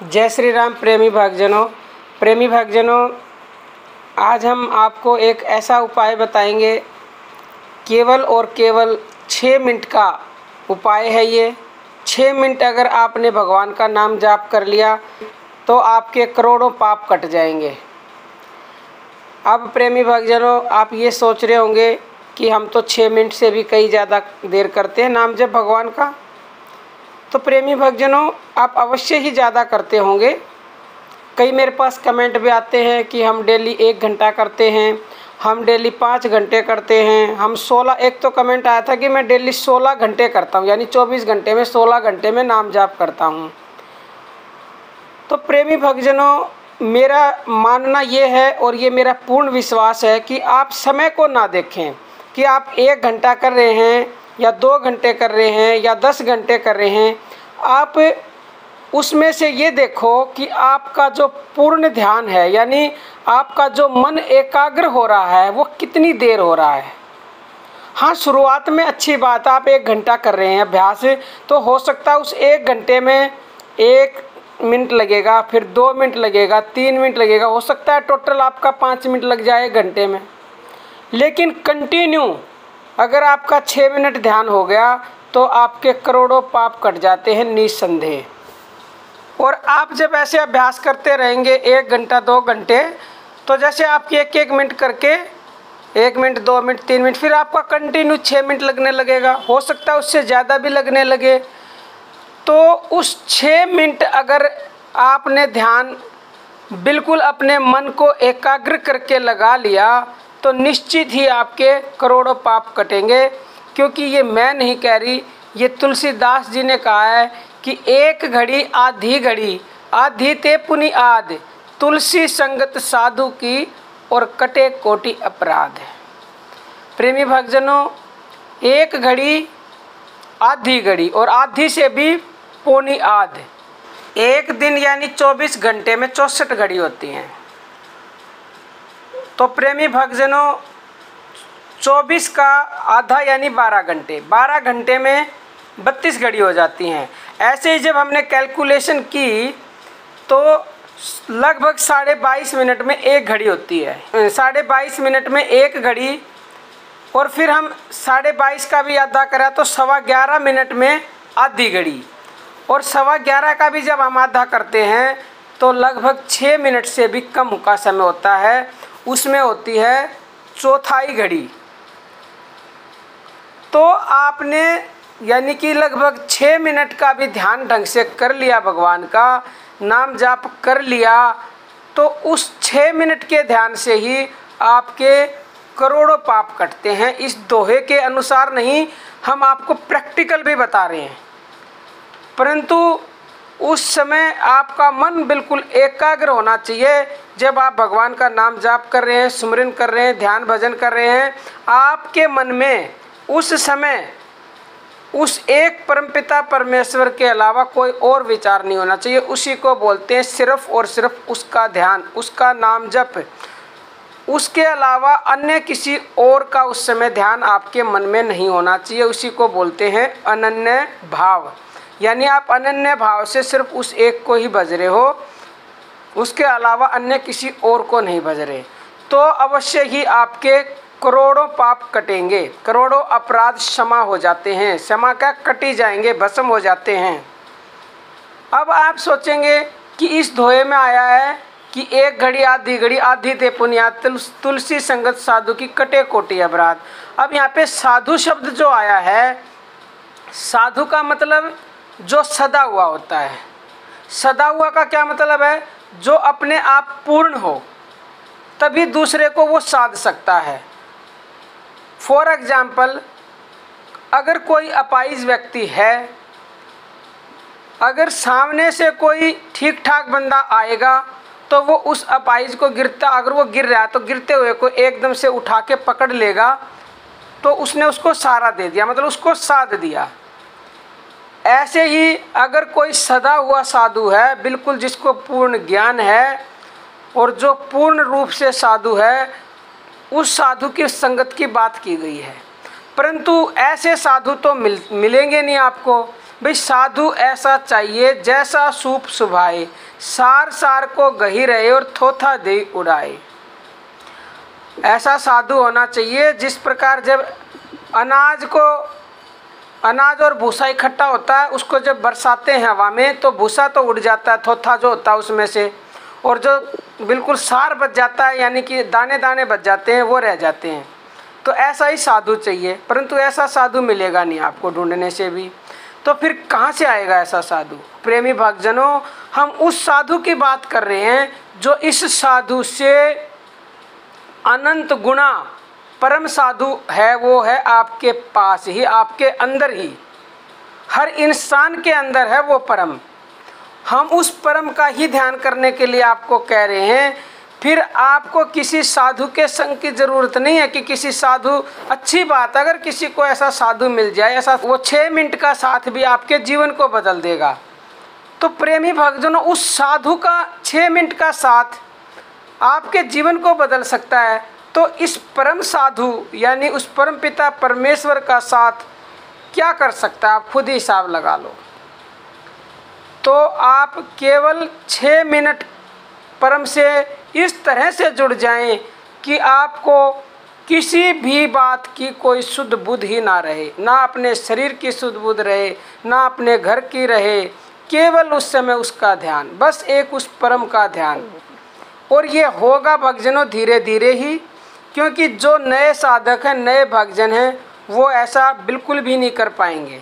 जय श्री राम प्रेमी भक्तजनों, आज हम आपको एक ऐसा उपाय बताएंगे। केवल और केवल 6 मिनट का उपाय है ये। 6 मिनट अगर आपने भगवान का नाम जाप कर लिया तो आपके करोड़ों पाप कट जाएंगे। अब प्रेमी भक्तजनों, आप ये सोच रहे होंगे कि हम तो 6 मिनट से भी कई ज़्यादा देर करते हैं नाम जप भगवान का। तो प्रेमी भक्तजनों, आप अवश्य ही ज़्यादा करते होंगे। कई मेरे पास कमेंट भी आते हैं कि हम डेली 1 घंटा करते हैं, हम डेली 5 घंटे करते हैं, हम 16। एक तो कमेंट आया था कि मैं डेली 16 घंटे करता हूँ, यानी 24 घंटे में 16 घंटे में नाम जाप करता हूँ। तो प्रेमी भक्तजनों, मेरा मानना ये है और ये मेरा पूर्ण विश्वास है कि आप समय को ना देखें कि आप 1 घंटा कर रहे हैं या 2 घंटे कर रहे हैं या 10 घंटे कर रहे हैं। आप उसमें से ये देखो कि आपका जो पूर्ण ध्यान है, यानी आपका जो मन एकाग्र हो रहा है, वो कितनी देर हो रहा है। हाँ, शुरुआत में अच्छी बात, आप 1 घंटा कर रहे हैं अभ्यास, तो हो सकता है उस 1 घंटे में 1 मिनट लगेगा, फिर 2 मिनट लगेगा, 3 मिनट लगेगा, हो सकता है टोटल आपका 5 मिनट लग जाए 1 घंटे में। लेकिन कंटिन्यू अगर आपका 6 मिनट ध्यान हो गया तो आपके करोड़ों पाप कट जाते हैं निस्संदेह। और आप जब ऐसे अभ्यास करते रहेंगे 1 घंटा 2 घंटे, तो जैसे आपकी 1-1 मिनट करके 1 मिनट 2 मिनट 3 मिनट, फिर आपका कंटिन्यू 6 मिनट लगने लगेगा, हो सकता है उससे ज़्यादा भी लगने लगे। तो उस 6 मिनट अगर आपने ध्यान बिल्कुल अपने मन को एकाग्र करके लगा लिया तो निश्चित ही आपके करोड़ों पाप कटेंगे। क्योंकि ये मैं नहीं कह रही, ये तुलसीदास जी ने कहा है कि 1 घड़ी आधी घड़ी आधी ते पुनि आद, तुलसी संगत साधु की और कटे कोटि अपराध। प्रेमी भक्तजनों, 1 घड़ी आधी घड़ी और आधी से भी पौनी आध, 1 दिन यानी 24 घंटे में 64 घड़ी होती हैं। तो प्रेमी भक्तजनों, 24 का आधा यानी 12 घंटे, 12 घंटे में 32 घड़ी हो जाती हैं। ऐसे ही जब हमने कैलकुलेशन की तो लगभग 22.5 मिनट में 1 घड़ी होती है, 22.5 मिनट में 1 घड़ी, और फिर हम 22.5 का भी आधा करा तो 11.15 मिनट में आधी घड़ी, और 11.15 का भी जब हम आधा करते हैं तो लगभग 6 मिनट से भी कम का समय होता है, उसमें होती है चौथाई घड़ी। तो आपने यानी कि लगभग 6 मिनट का भी ध्यान ढंग से कर लिया, भगवान का नाम जाप कर लिया, तो उस 6 मिनट के ध्यान से ही आपके करोड़ों पाप कटते हैं। इस दोहे के अनुसार नहीं, हम आपको प्रैक्टिकल भी बता रहे हैं। परंतु उस समय आपका मन बिल्कुल एकाग्र होना चाहिए। जब आप भगवान का नाम जाप कर रहे हैं, सुमिरन कर रहे हैं, ध्यान भजन कर रहे हैं, आपके मन में उस समय उस एक परमपिता परमेश्वर के अलावा कोई और विचार नहीं होना चाहिए। उसी को बोलते हैं सिर्फ और सिर्फ उसका ध्यान, उसका नाम जप। उसके अलावा अन्य किसी और का उस समय ध्यान आपके मन में नहीं होना चाहिए। उसी को बोलते हैं अनन्य भाव, यानी आप अनन्य भाव से सिर्फ उस एक को ही भज रहे हो, उसके अलावा अन्य किसी और को नहीं भज रहे। तो अवश्य ही आपके करोड़ों पाप कटेंगे, करोड़ों अपराध क्षमा हो जाते हैं, क्षमा क्या कटी जाएंगे, भस्म हो जाते हैं। अब आप सोचेंगे कि इस दोहे में आया है कि 1 घड़ी आधी घड़ी आधी ते पुनियाद, तुलसी संगत साधु की कटे कोटि अपराध। अब यहाँ पे साधु शब्द जो आया है, साधु का मतलब जो सदा हुआ होता है। सदा हुआ का क्या मतलब है? जो अपने आप पूर्ण हो, तभी दूसरे को वो साध सकता है। फॉर एग्जाम्पल, अगर कोई अपाहिज व्यक्ति है, अगर सामने से कोई ठीक ठाक बंदा आएगा तो वो उस अपाहिज को अगर वो गिर रहा है तो गिरते हुए को एकदम से उठा के पकड़ लेगा, तो उसने उसको सहारा दे दिया, मतलब उसको साध दिया। ऐसे ही अगर कोई सदा हुआ साधु है, बिल्कुल जिसको पूर्ण ज्ञान है और जो पूर्ण रूप से साधु है, उस साधु की संगत की बात की गई है। परंतु ऐसे साधु तो मिलेंगे नहीं आपको। भाई साधु ऐसा चाहिए जैसा सूप सुभाए, सार सार को गही रहे और थोथा दे उड़ाए। ऐसा साधु होना चाहिए जिस प्रकार जब अनाज और भूसा इकट्ठा होता है, उसको जब बरसाते हैं हवा में तो भूसा तो उड़ जाता है, थोथा जो होता है उसमें से, और जो बिल्कुल सार बच जाता है यानी कि दाने दाने बच जाते हैं वो रह जाते हैं। तो ऐसा ही साधु चाहिए, परंतु ऐसा साधु मिलेगा नहीं आपको ढूंढने से भी। तो फिर कहाँ से आएगा ऐसा साधु? प्रेमी भक्तजनों, हम उस साधु की बात कर रहे हैं जो इस साधु से अनंत गुणा परम साधु है। वो है आपके पास ही, आपके अंदर ही, हर इंसान के अंदर है वो परम। हम उस परम का ही ध्यान करने के लिए आपको कह रहे हैं। फिर आपको किसी साधु के संग की ज़रूरत नहीं है कि किसी साधु, अच्छी बात अगर किसी को ऐसा साधु मिल जाए, ऐसा वो 6 मिनट का साथ भी आपके जीवन को बदल देगा। तो प्रेमी भक्तजनों, उस साधु का 6 मिनट का साथ आपके जीवन को बदल सकता है। तो इस परम साधु यानी उस परम पिता परमेश्वर का साथ क्या कर सकता है, आप खुद ही हिसाब लगा लो। तो आप केवल 6 मिनट परम से इस तरह से जुड़ जाएं कि आपको किसी भी बात की कोई शुद्ध बुद्ध ही ना रहे, ना अपने शरीर की शुद्ध बुद्ध रहे, ना अपने घर की रहे, केवल उस समय उसका ध्यान, बस एक उस परम का ध्यान। और ये होगा भक्तजनों धीरे धीरे ही, क्योंकि जो नए साधक हैं, नए भक्तजन हैं, वो ऐसा बिल्कुल भी नहीं कर पाएंगे,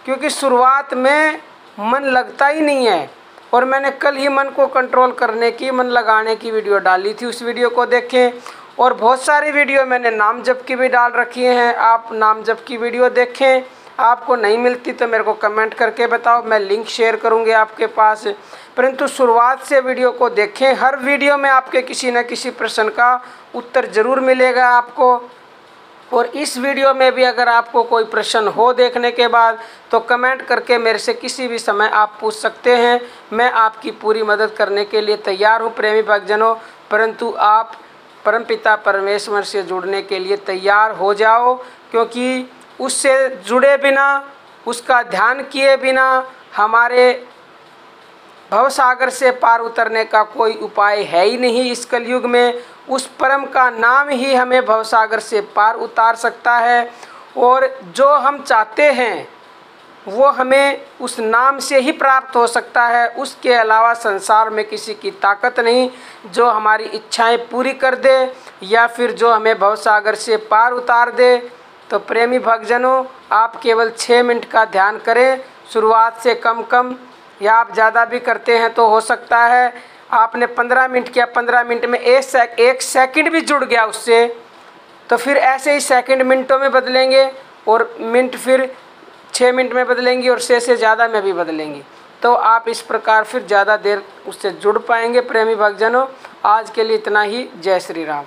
क्योंकि शुरुआत में मन लगता ही नहीं है। और मैंने कल ही मन को कंट्रोल करने की, मन लगाने की वीडियो डाली थी, उस वीडियो को देखें। और बहुत सारी वीडियो मैंने नाम जप की भी डाल रखी हैं, आप नाम जप की वीडियो देखें। आपको नहीं मिलती तो मेरे को कमेंट करके बताओ, मैं लिंक शेयर करूंगी आपके पास। परंतु शुरुआत से वीडियो को देखें, हर वीडियो में आपके किसी न किसी प्रश्न का उत्तर ज़रूर मिलेगा आपको। और इस वीडियो में भी अगर आपको कोई प्रश्न हो देखने के बाद, तो कमेंट करके मेरे से किसी भी समय आप पूछ सकते हैं। मैं आपकी पूरी मदद करने के लिए तैयार हूँ प्रेमी भक्तजनों। परंतु आप परमपिता परमेश्वर से जुड़ने के लिए तैयार हो जाओ, क्योंकि उससे जुड़े बिना, उसका ध्यान किए बिना हमारे भवसागर से पार उतरने का कोई उपाय है ही नहीं इस कलयुग में। उस परम का नाम ही हमें भवसागर से पार उतार सकता है, और जो हम चाहते हैं वो हमें उस नाम से ही प्राप्त हो सकता है। उसके अलावा संसार में किसी की ताकत नहीं जो हमारी इच्छाएं पूरी कर दे या फिर जो हमें भवसागर से पार उतार दे। तो प्रेमी भक्तजनों, आप केवल 6 मिनट का ध्यान करें, शुरुआत से कम कम, या आप ज़्यादा भी करते हैं तो हो सकता है आपने 15 मिनट किया, 15 मिनट में 1 सेकंड भी जुड़ गया उससे, तो फिर ऐसे ही सेकंड मिनटों में बदलेंगे और मिनट फिर 6 मिनट में बदलेंगी और से ज़्यादा में भी बदलेंगी। तो आप इस प्रकार फिर ज़्यादा देर उससे जुड़ पाएंगे। प्रेमी भक्तजनों, आज के लिए इतना ही। जय श्री राम।